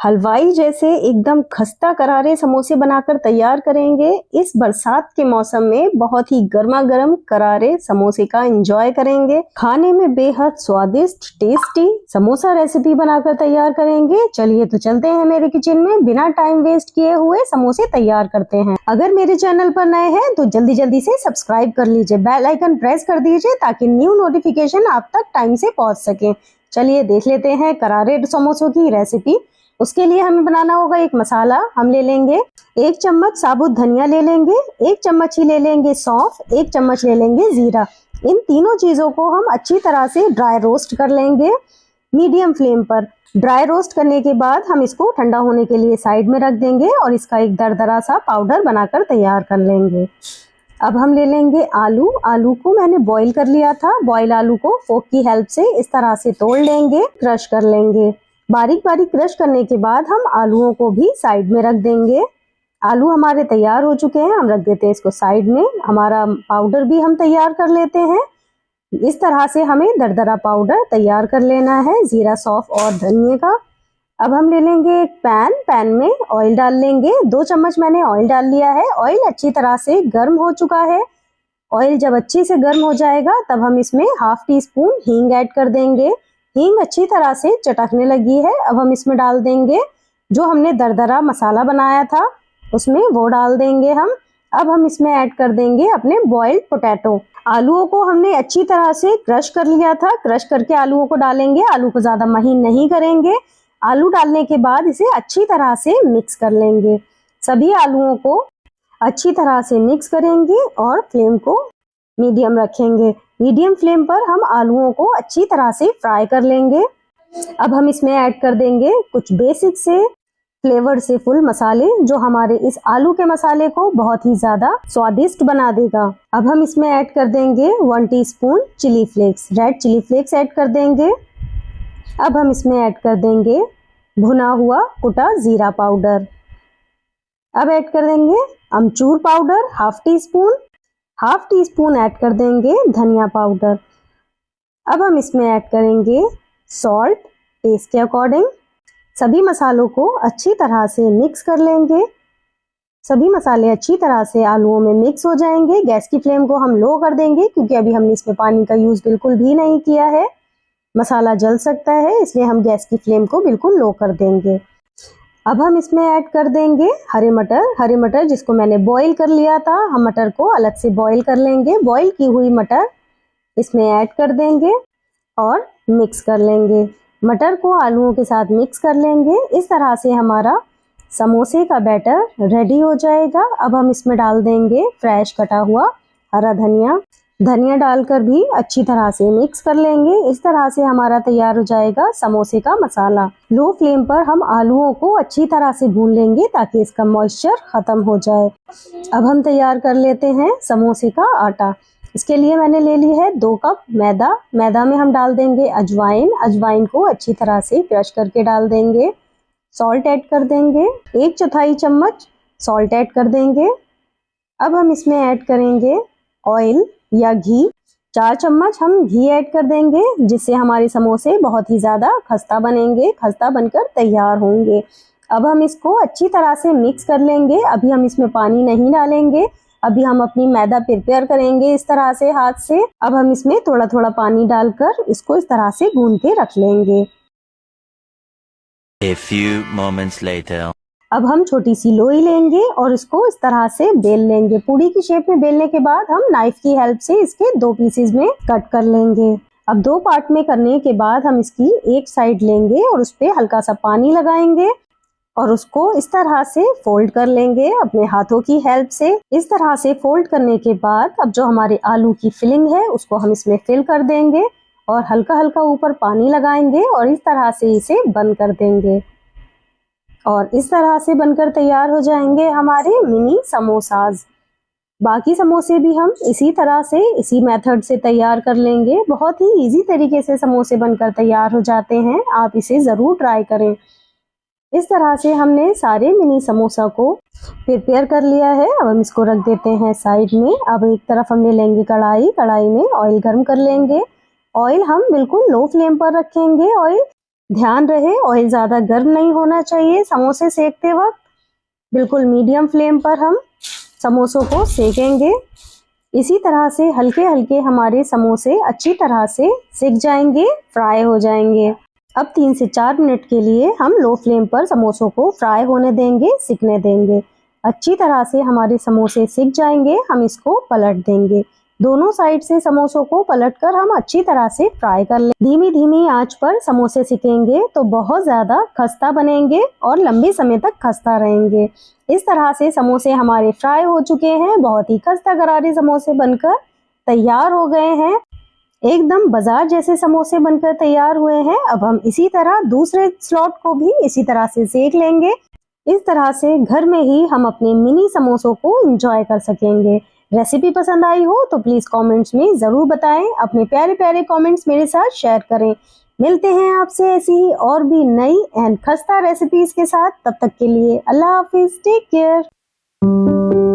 हलवाई जैसे एकदम खस्ता करारे समोसे बनाकर तैयार करेंगे। इस बरसात के मौसम में बहुत ही गर्मा गर्म करारे समोसे का एंजॉय करेंगे। खाने में बेहद स्वादिष्ट टेस्टी समोसा रेसिपी बनाकर तैयार करेंगे। चलिए तो चलते हैं मेरे किचन में, बिना टाइम वेस्ट किए हुए समोसे तैयार करते हैं। अगर मेरे चैनल पर नए हैं तो जल्दी जल्दी से सब्सक्राइब कर लीजिए, बेल आइकन प्रेस कर दीजिए ताकि न्यू नोटिफिकेशन आप तक टाइम से पहुंच सके। चलिए देख लेते हैं करारे समोसों की रेसिपी। उसके लिए हमें बनाना होगा एक मसाला। हम ले लेंगे 1 चम्मच साबुत धनिया ले लेंगे, 1 चम्मच ही ले लेंगे सौंफ, 1 चम्मच ले लेंगे जीरा। इन तीनों चीजों को हम अच्छी तरह से ड्राई रोस्ट कर लेंगे मीडियम फ्लेम पर। ड्राई रोस्ट करने के बाद हम इसको ठंडा होने के लिए साइड में रख देंगे और इसका एक दरदरा सा पाउडर बनाकर तैयार कर लेंगे। अब हम ले लेंगे आलू। आलू को मैंने बॉईल कर लिया था। बॉईल आलू को फोक की हेल्प से इस तरह से तोड़ लेंगे, क्रश कर लेंगे। बारीक बारीक क्रश करने के बाद हम आलूओं को भी साइड में रख देंगे। आलू हमारे तैयार हो चुके हैं, हम रख देते हैं इसको साइड में। हमारा पाउडर भी हम तैयार कर लेते हैं। इस तरह से हमें दरदरा पाउडर तैयार कर लेना है जीरा, सौंफ और धनिया का। अब हम ले लेंगे एक पैन में ऑयल डाल लेंगे। 2 चम्मच मैंने ऑयल डाल लिया है। ऑयल अच्छी तरह से गर्म हो चुका है। ऑयल जब अच्छे से गर्म हो जाएगा तब हम इसमें ½ टी स्पून हींग ऐड कर देंगे। हींग अच्छी तरह से चटकने लगी है। अब हम इसमें डाल देंगे जो हमने दरदरा मसाला बनाया था, उसमें वो डाल देंगे हम। अब हम इसमें ऐड कर देंगे अपने बॉइल्ड पोटैटो। आलूओं को हमने अच्छी तरह से क्रश कर लिया था। क्रश करके आलूओं को डालेंगे। आलू को ज्यादा महीन नहीं करेंगे। आलू डालने के बाद इसे अच्छी तरह से मिक्स कर लेंगे। सभी आलूओं को अच्छी तरह से मिक्स करेंगे और फ्लेम को मीडियम रखेंगे। मीडियम फ्लेम पर हम आलूओं को अच्छी तरह से फ्राई कर लेंगे। अब हम इसमें ऐड कर देंगे कुछ बेसिक से फ्लेवर से फुल मसाले जो हमारे इस आलू के मसाले को बहुत ही ज्यादा स्वादिष्ट बना देगा। अब हम इसमें ऐड कर देंगे 1 teaspoon chilli flakes, red chilli flakes add कर देंगे। अब हम इसमें ऐड कर देंगे भुना हुआ कुटा जीरा पाउडर। अब ऐड कर देंगे अमचूर पाउडर ½ टी स्पून ऐड कर देंगे धनिया पाउडर। अब हम इसमें ऐड करेंगे सॉल्ट टेस्ट के अकॉर्डिंग। सभी मसालों को अच्छी तरह से मिक्स कर लेंगे। सभी मसाले अच्छी तरह से आलूओं में मिक्स हो जाएंगे। गैस की फ्लेम को हम लो कर देंगे क्योंकि अभी हमने इसमें पानी का यूज बिल्कुल भी नहीं किया है। मसाला जल सकता है, इसलिए हम गैस की फ्लेम को बिल्कुल लो कर देंगे। अब हम इसमें ऐड कर देंगे हरे मटर जिसको मैंने बॉईल कर लिया था। हम मटर को अलग से बॉईल कर लेंगे। बॉईल की हुई मटर इसमें ऐड कर देंगे और मिक्स कर लेंगे। मटर को आलूओं के साथ मिक्स कर लेंगे। इस तरह से हमारा समोसे का बैटर रेडी हो जाएगा। अब हम इसमें डाल देंगे फ्रेश कटा हुआ हरा धनिया डालकर भी अच्छी तरह से मिक्स कर लेंगे। इस तरह से हमारा तैयार हो जाएगा समोसे का मसाला। लो फ्लेम पर हम आलूओं को अच्छी तरह से भून लेंगे ताकि इसका मॉइस्चर खत्म हो जाए। अब हम तैयार कर लेते हैं समोसे का आटा। इसके लिए मैंने ले ली है 2 कप मैदा में हम डाल देंगे अजवाइन को अच्छी तरह से क्रश करके डाल देंगे। सॉल्ट ऐड कर देंगे, 1/4 चम्मच सॉल्ट ऐड कर देंगे। अब हम इसमें ऐड करेंगे ऑयल या घी। 4 चम्मच हम घी ऐड कर देंगे जिससे हमारे समोसे बहुत ही ज्यादा खस्ता बनेंगे, खस्ता बनकर तैयार होंगे। अब हम इसको अच्छी तरह से मिक्स कर लेंगे। अभी हम इसमें पानी नहीं डालेंगे। अभी हम अपनी मैदा प्रिपेयर करेंगे इस तरह से हाथ से। अब हम इसमें थोड़ा थोड़ा पानी डालकर इसको इस तरह से गूंद के रख लेंगे। A few moments later. अब हम छोटी सी लोई लेंगे और इसको इस तरह से बेल लेंगे। पूड़ी की शेप में बेलने के बाद हम नाइफ की हेल्प से इसके 2 पीसेस में कट कर लेंगे। अब 2 पार्ट में करने के बाद हम इसकी एक साइड लेंगे और उस पे हल्का सा पानी लगाएंगे और उसको इस तरह से फोल्ड कर लेंगे अपने हाथों की हेल्प से। इस तरह से फोल्ड करने के बाद अब जो हमारे आलू की फिलिंग है उसको हम इसमें फिल कर देंगे और हल्का हल्का ऊपर पानी लगाएंगे और इस तरह से इसे बंद कर देंगे और इस तरह से बनकर तैयार हो जाएंगे हमारे मिनी समोसाज। बाकी समोसे भी हम इसी तरह से इसी मेथड से तैयार कर लेंगे। बहुत ही इजी तरीके से समोसे बनकर तैयार हो जाते हैं। आप इसे ज़रूर ट्राई करें। इस तरह से हमने सारे मिनी समोसा को प्रिपेयर कर लिया है। अब हम इसको रख देते हैं साइड में। अब एक तरफ हम ले लेंगे कढ़ाई में ऑयल गर्म कर लेंगे। ऑयल हम बिल्कुल लो फ्लेम पर रखेंगे। ऑयल ध्यान रहे ऑयल ज़्यादा गर्म नहीं होना चाहिए समोसे सेकते वक्त। बिल्कुल मीडियम फ्लेम पर हम समोसों को सेकेंगे। इसी तरह से हल्के हल्के हमारे समोसे अच्छी तरह से सिक जाएंगे, फ्राई हो जाएंगे। अब 3 से 4 मिनट के लिए हम लो फ्लेम पर समोसों को फ्राई होने देंगे, सिकने देंगे। अच्छी तरह से हमारे समोसे सिक जाएंगे, हम इसको पलट देंगे। दोनों साइड से समोसों को पलटकर हम अच्छी तरह से फ्राई कर लें। धीमी धीमी आंच पर समोसे सिकेंगे तो बहुत ज़्यादा खस्ता बनेंगे और लंबे समय तक खस्ता रहेंगे। इस तरह से समोसे हमारे फ्राई हो चुके हैं, बहुत ही खस्ता करारे समोसे बनकर तैयार हो गए हैं। एकदम बाजार जैसे समोसे बनकर तैयार हुए हैं। अब हम इसी तरह दूसरे स्लॉट को भी इसी तरह से सेक लेंगे। इस तरह से घर में ही हम अपने मिनी समोसों को एंजॉय कर सकेंगे। रेसिपी पसंद आई हो तो प्लीज कमेंट्स में जरूर बताएं। अपने प्यारे प्यारे कमेंट्स मेरे साथ शेयर करें। मिलते हैं आपसे ऐसी ही और भी नई एंड खस्ता रेसिपीज के साथ। तब तक के लिए अल्लाह हाफिज, टेक केयर।